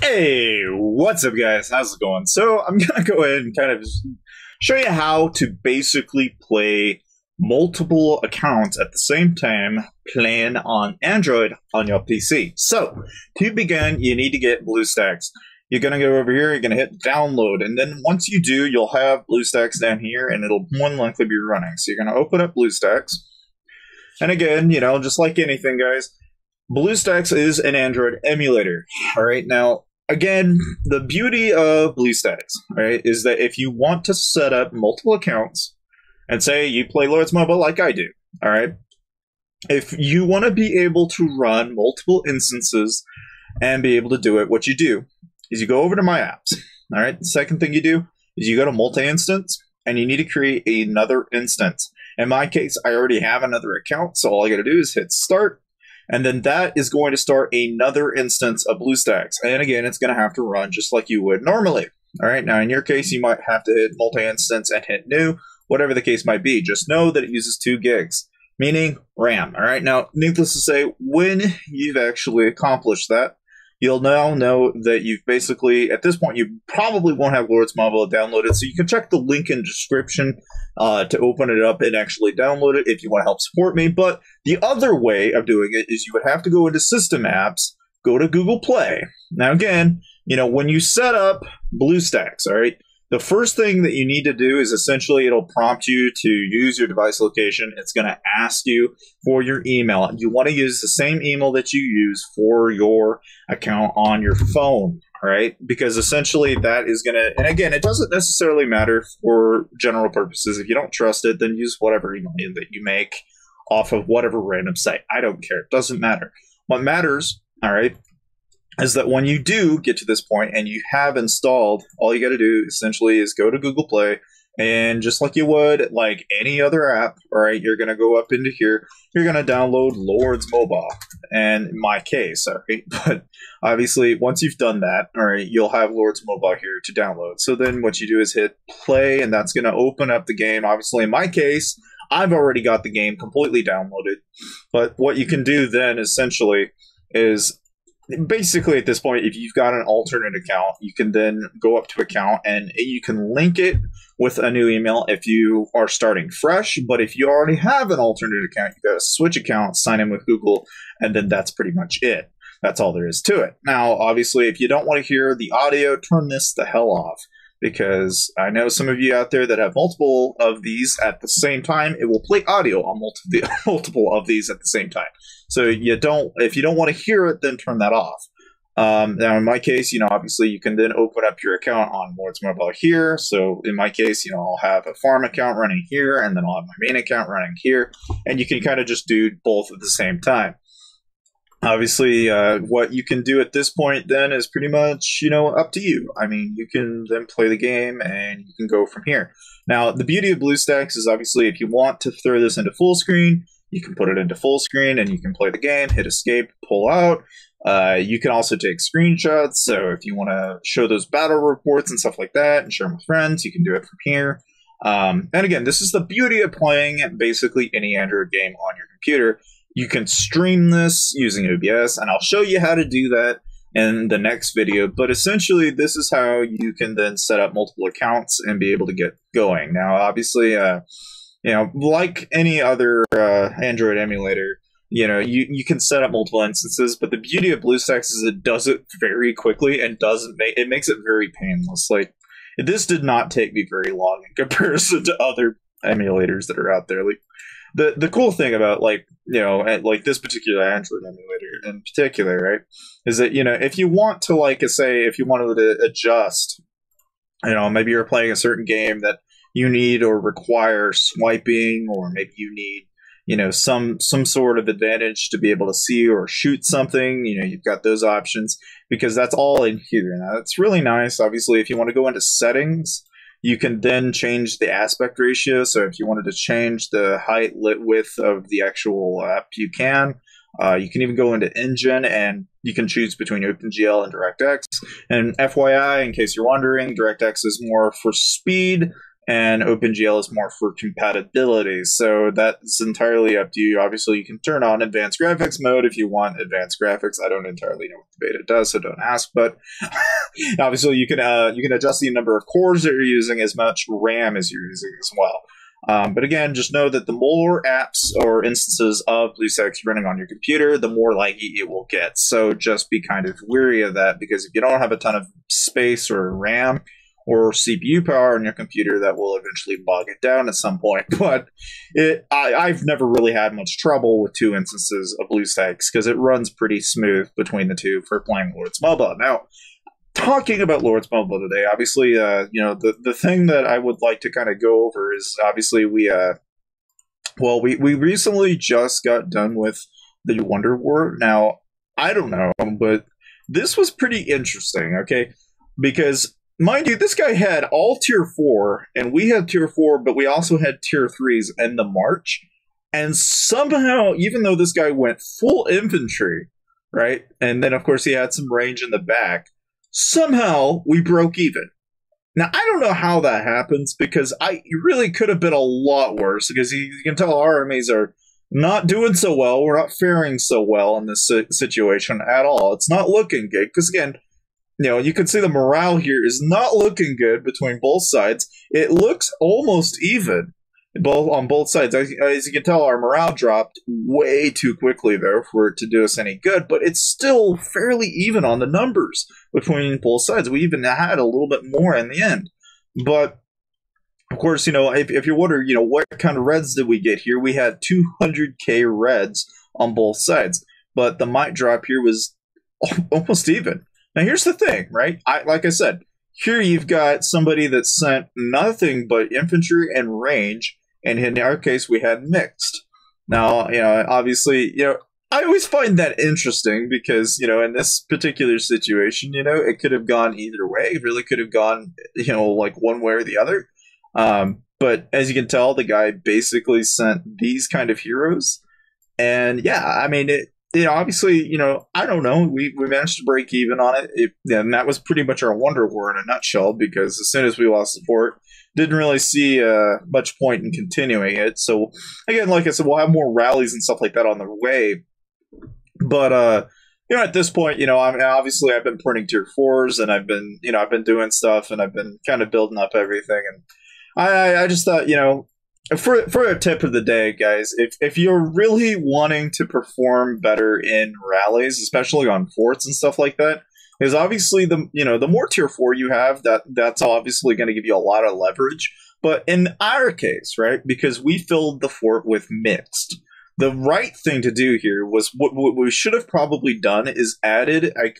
Hey, what's up, guys? How's it going? So, I'm gonna go ahead and kind of show you how to basically play multiple accounts at the same time playing on Android on your PC. So, to begin, you need to get Bluestacks. You're gonna go over here, you're gonna hit download, and then once you do, you'll have Bluestacks down here, and it'll more than likely be running. So, you're gonna open up Bluestacks. And again, just like anything, guys, BlueStacks is an Android emulator. All right, now again, the beauty of BlueStacks, right, is that if you want to set up multiple accounts, and say you play Lords Mobile like I do, all right, if you want to be able to run multiple instances and be able to do it, what you do is you go over to My Apps. All right, the second thing you do is you go to Multi-Instance, and you need to create another instance. In my case, I already have another account, so all I got to do is hit Start. And then that is going to start another instance of BlueStacks. And again, it's going to have to run just like you would normally. All right. Now, in your case, you might have to hit multi-instance and hit new, whatever the case might be. Just know that it uses 2 gigs, meaning RAM. All right. Now, needless to say, when you've actually accomplished that, you'll now know that you've basically, at this point, you probably won't have Lords Mobile downloaded. So you can check the link in the description to open it up and actually download it if you want to help support me. But the other way of doing it is you would have to go into System Apps, go to Google Play. Now, again, when you set up BlueStacks, all right, the first thing that you need to do is essentially it'll prompt you to use your device location. It's going to ask you for your email. You want to use the same email that you use for your account on your phone, all right? Because essentially that is going to, and again, it doesn't necessarily matter for general purposes. If you don't trust it, then use whatever email that you make off of whatever random site. I don't care. It doesn't matter. What matters, all right, is that when you do get to this point and you have installed, all you got to do essentially is go to Google Play, and just like you would like any other app, all right, you're going to go up into here, you're going to download Lords Mobile, and in my case, all right, but obviously once you've done that, all right, you'll have Lords Mobile here to download. So then what you do is hit play, and that's going to open up the game. Obviously in my case, I've already got the game completely downloaded, but what you can do then essentially is basically at this point, if you've got an alternate account, you can then go up to account and you can link it with a new email if you are starting fresh. But if you already have an alternate account, you got to switch accounts, sign in with Google, and then that's pretty much it. That's all there is to it. Now, obviously, if you don't want to hear the audio, turn this the hell off, because I know some of you out there that have multiple of these at the same time. It will play audio on multiple of these at the same time. So if you don't want to hear it, then turn that off. Now, in my case, obviously you can then open up your account on Lords Mobile here. So in my case, I'll have a farm account running here, and then I'll have my main account running here, and you can kind of just do both at the same time. Obviously, what you can do at this point then is pretty much, up to you. I mean, you can then play the game and you can go from here. Now, the beauty of BlueStacks is obviously if you want to throw this into full screen, you can put it into full screen and you can play the game, hit escape, pull out. You can also take screenshots. So if you want to show those battle reports and stuff like that and share them with friends, you can do it from here. And again, this is the beauty of playing basically any Android game on your computer. You can stream this using OBS, and I'll show you how to do that in the next video. But essentially, this is how you can then set up multiple accounts and be able to get going. Now, obviously, like any other Android emulator, you can set up multiple instances. But the beauty of BlueStacks is it does it very quickly and it makes it very painless. Like, this did not take me very long in comparison to other emulators that are out there. Like, the cool thing about like this particular Android emulator in particular, right, is that if you want to if you wanted to adjust, maybe you're playing a certain game that you need or require swiping, or maybe you need some sort of advantage to be able to see or shoot something, you've got those options, because that's all in here. Now, it's really nice. Obviously, if you want to go into settings, you can then change the aspect ratio. So if you wanted to change the height, width of the actual app, you can. You can even go into Engine, and you can choose between OpenGL and DirectX. And FYI, in case you're wondering, DirectX is more for speed. and OpenGL is more for compatibility. So that's entirely up to you. Obviously, you can turn on advanced graphics mode if you want advanced graphics. I don't entirely know what the beta does, so don't ask. But obviously, you can adjust the number of cores that you're using, as much RAM as you're using as well. But again, just know that the more apps or instances of Bluestacks running on your computer, the more laggy it will get. So just be kind of wary of that, because if you don't have a ton of space or RAM or CPU power on your computer, that will eventually bog it down at some point. But I've never really had much trouble with two instances of Bluestacks, because it runs pretty smooth between the two for playing Lords MOBA. Now, talking about Lords Mobile today, obviously, the thing that I would like to kind of go over is, obviously, we recently just got done with the Wonder War. Now, I don't know, but this was pretty interesting, okay? Because, mind you, this guy had all Tier 4, and we had Tier 4, but we also had Tier 3s in the March. And somehow, even though this guy went full infantry, right? And then, of course, he had some range in the back, somehow we broke even. Now, I don't know how that happens, because it really could have been a lot worse, because you can tell our armies are not doing so well. We're not faring so well in this situation at all. It's not looking good, because again, you can see the morale here is not looking good between both sides. It looks almost even on both sides. As you can tell, our morale dropped way too quickly there for it to do us any good, but it's still fairly even on the numbers between both sides. We even had a little bit more in the end. But, of course, if you wonder, what kind of reds did we get here? We had 200k reds on both sides, but the might drop here was almost even. Now, here's the thing, right? Like I said, here you've got somebody that sent nothing but infantry and range, and in our case, we had mixed. Now, obviously, I always find that interesting, because, in this particular situation, it could have gone either way. It really could have gone, like one way or the other. But as you can tell, the guy basically sent these kind of heroes. And yeah, I mean, obviously, I don't know. We managed to break even on it. And that was pretty much our Wonder War in a nutshell, because as soon as we lost support, didn't really see much point in continuing it. So again, like I said, we'll have more rallies and stuff like that on the way. But at this point, obviously I've been printing Tier 4s, and I've been doing stuff, and I've been kind of building up everything. And I just thought, for a tip of the day, guys, if you're really wanting to perform better in rallies, especially on forts and stuff like that, is obviously the more Tier 4 you have, that's obviously going to give you a lot of leverage. But in our case, right, because we filled the fort with mixed, the right thing to do here was what we should have probably done is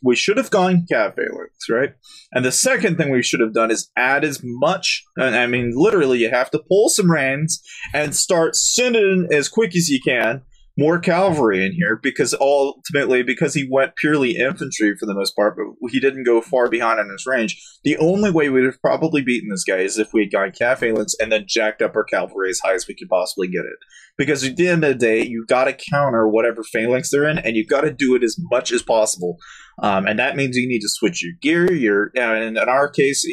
we should have gone cav phalanx, right? And the second thing we should have done is add as much, I mean, literally, you have to pull some reins and start sending as quick as you can more cavalry in here, because ultimately, because he went purely infantry for the most part, but he didn't go far behind on his range, the only way we would have probably beaten this guy is if we had gone cav phalanx and then jacked up our cavalry as high as we could possibly get it. Because at the end of the day, you've got to counter whatever phalanx they're in, and you've got to do it as much as possible. And that means you need to switch your gear. And in our case,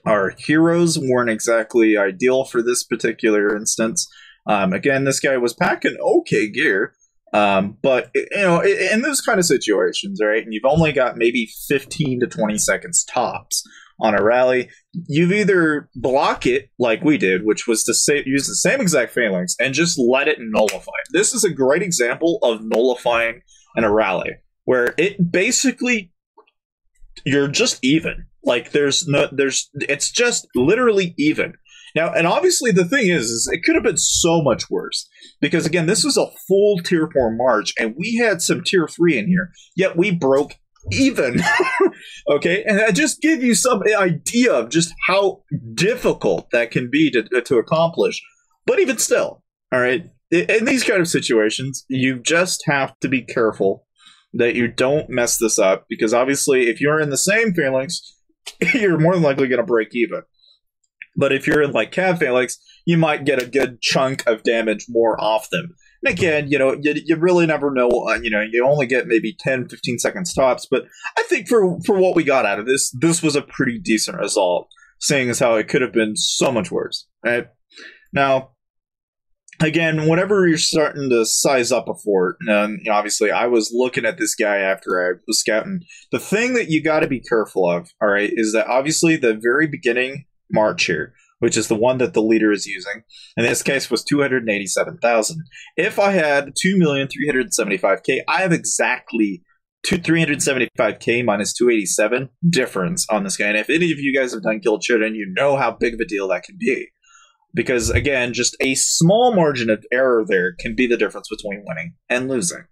our heroes weren't exactly ideal for this particular instance. Again, this guy was packing okay gear, but in those kind of situations, right, and you've only got maybe 15 to 20 seconds tops on a rally, you've either block it like we did, which was to use the same exact phalanx and just let it nullify. This is a great example of nullifying in a rally, where it basically, you're just even. Like it's just literally even. Now, and obviously the thing is it could have been so much worse, because again, this was a full Tier 4 March, and we had some Tier 3 in here, yet we broke even. Okay, and that just gives you some idea of just how difficult that can be to accomplish. But even still, all right, in these kind of situations, you just have to be careful that you don't mess this up, because obviously if you're in the same phalanx, you're more than likely going to break even. But if you're in like cav phalanx, you might get a good chunk of damage more off them. And again, you really never know. You only get maybe 10, 15 seconds tops. But I think for what we got out of this was a pretty decent result. seeing as how it could have been so much worse, right? Now, again, whenever you're starting to size up a fort, and obviously I was looking at this guy after I was scouting. The thing that you got to be careful of, all right, is that obviously the very beginning march here, which is the one that the leader is using, in this case was 287,000. If I had 2,375,000, I have exactly 375,000 minus 287 difference on this guy. And if any of you guys have done Guild Showdown, you know how big of a deal that can be. Because, again, just a small margin of error there can be the difference between winning and losing.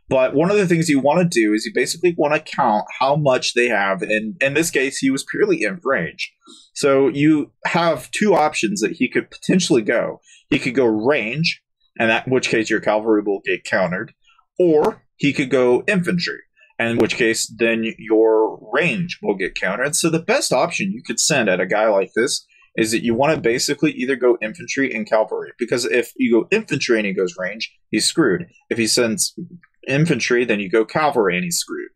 But one of the things you want to do is you basically want to count how much they have. And in this case, he was purely in range. So you have two options that he could potentially go. He could go range, and in which case your cavalry will get countered. Or he could go infantry, in which case then your range will get countered. So the best option you could send at a guy like this is that you want to basically either go infantry and cavalry. Because if you go infantry and he goes range, he's screwed. If he sends infantry, then you go cavalry and he's screwed.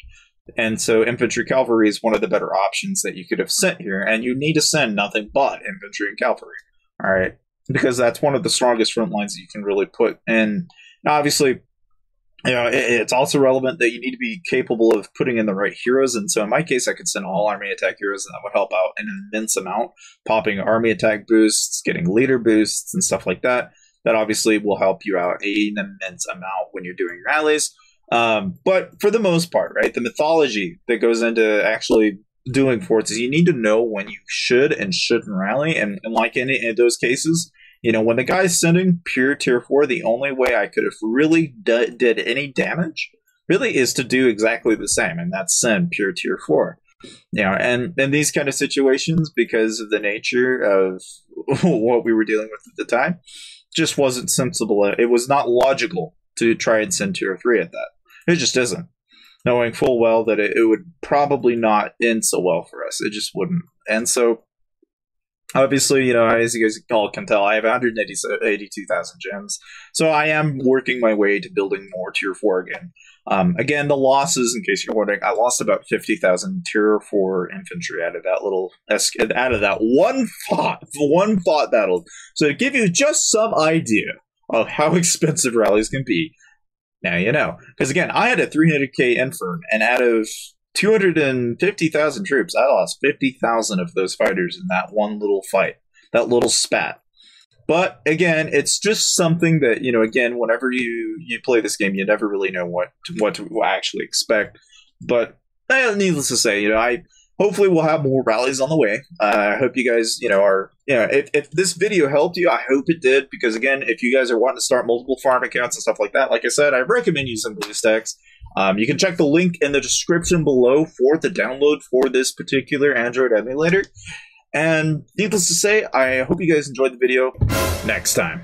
And so infantry cavalry is one of the better options that you could have sent here. And you need to send nothing but infantry and cavalry. All right. Because that's one of the strongest front lines that you can really put in. Now, obviously, it's also relevant that you need to be capable of putting in the right heroes. And so in my case, I could send all army attack heroes, and that would help out an immense amount. Popping army attack boosts, getting leader boosts, and stuff like that. That obviously will help you out an immense amount when you're doing rallies. But for the most part, right, the mythology that goes into actually doing forts is you need to know when you should and shouldn't rally. And like in those cases, when the guy's sending pure tier 4, the only way I could have really did any damage really is to do exactly the same, and that's send pure tier 4. And in these kind of situations, because of the nature of what we were dealing with at the time, just wasn't sensible. It was not logical to try and send tier 3 at that. It just isn't. Knowing full well that it would probably not end so well for us. It just wouldn't. And so, obviously, as you guys all can tell, I have 182,000 gems. So I am working my way to building more tier 4 again. Again, the losses, in case you're wondering, I lost about 50,000 tier 4 infantry out of that one fought battle. So to give you just some idea of how expensive rallies can be, now you know. Because again, I had a 300k infern, and out of 250,000 troops, I lost 50,000 of those fighters in that one little fight, that little spat. But again, it's just something that, again, whenever you play this game, you never really know what to actually expect. But needless to say, I hopefully we'll have more rallies on the way. I hope you guys, if this video helped you, I hope it did. Because again, if you guys are wanting to start multiple farm accounts and stuff like that, like I said, I recommend using Bluestacks. You can check the link in the description below for the download for this particular Android emulator. And needless to say, I hope you guys enjoyed the video. Next time.